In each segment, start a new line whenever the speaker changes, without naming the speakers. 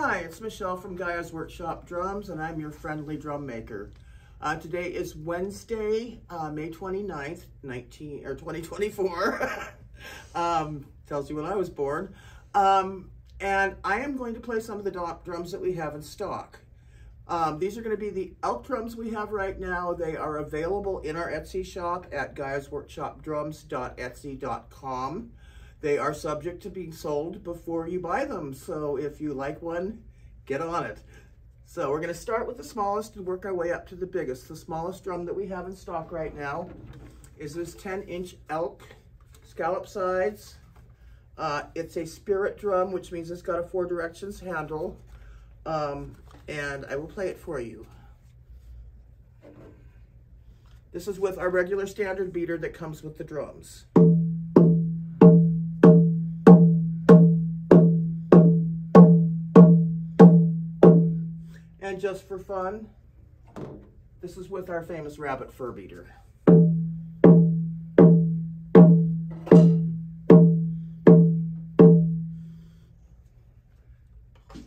Hi, it's Michelle from Gaia's Workshop Drums, and I'm your friendly drum maker. Today is Wednesday, May 29th, 2024. Tells you when I was born. And I am going to play some of the drums that we have in stock. These are going to be the elk drums we have right now. They are available in our Etsy shop at gaiasworkshopdrums.etsy.com. They are subject to being sold before you buy them. So if you like one, get on it. So we're going to start with the smallest and work our way up to the biggest. The smallest drum that we have in stock right now is this 10-inch elk scallop sides. It's a spirit drum, which means it's got a 4 directions handle. And I will play it for you. This is with our regular standard beater that comes with the drums. And just for fun, this is with our famous rabbit fur beater.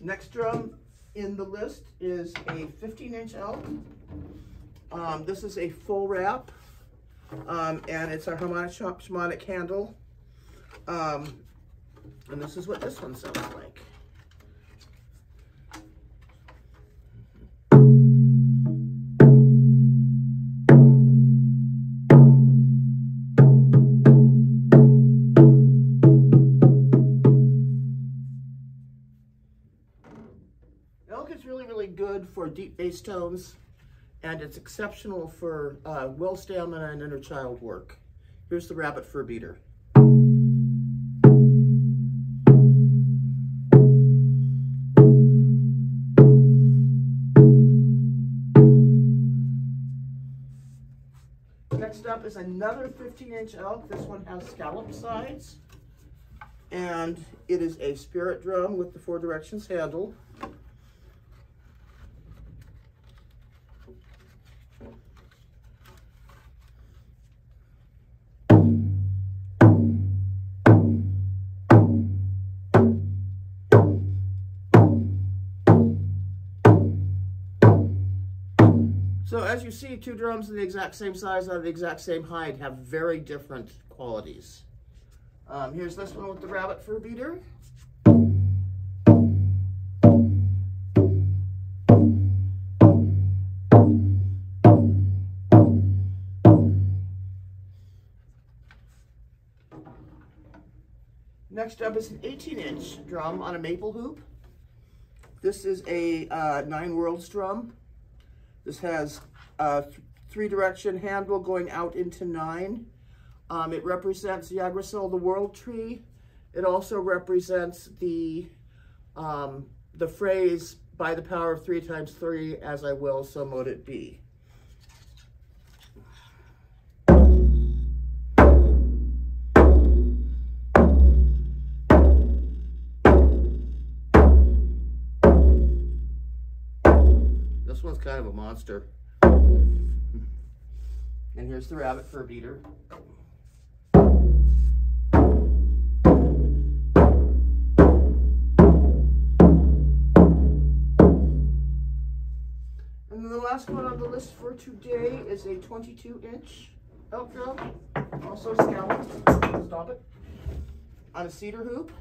Next drum in the list is a 15-inch elk. This is a full wrap, and it's our harmonic handle. And this is what this one sounds like. Elk is really good for deep bass tones, and it's exceptional for will stamina and inner child work. Here's the rabbit fur beater. Next up is another 15-inch elk. This one has scallop sides, and it is a spirit drum with the 4 directions handle. So as you see, 2 drums of the exact same size out of the exact same height have very different qualities. Here's this one with the rabbit fur beater. Next up is an 18-inch drum on a maple hoop. This is a 9 worlds drum. This has a 3-direction handle going out into 9. It represents Yggdrasil, the world tree. It also represents the phrase, by the power of 3 times 3, as I will, so mote it be. This one's kind of a monster. And here's the rabbit fur beater. And then the last one on the list for today is a 22-inch elk drum, also scalloped. Stop it. On a cedar hoop.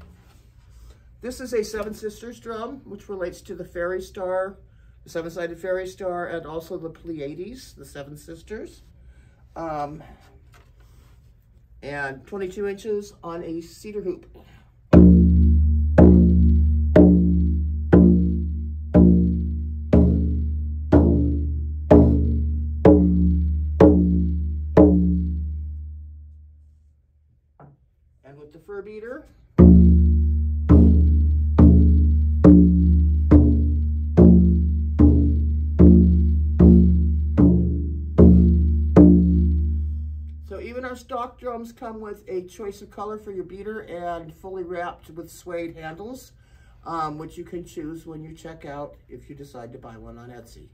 This is a 7 Sisters drum, which relates to the fairy star, the 7-sided fairy star, and also the Pleiades, the 7 sisters. And 22 inches on a cedar hoop. And with the fur beater. Even our stock drums come with a choice of color for your beater and fully wrapped with suede handles, which you can choose when you check out if you decide to buy one on Etsy.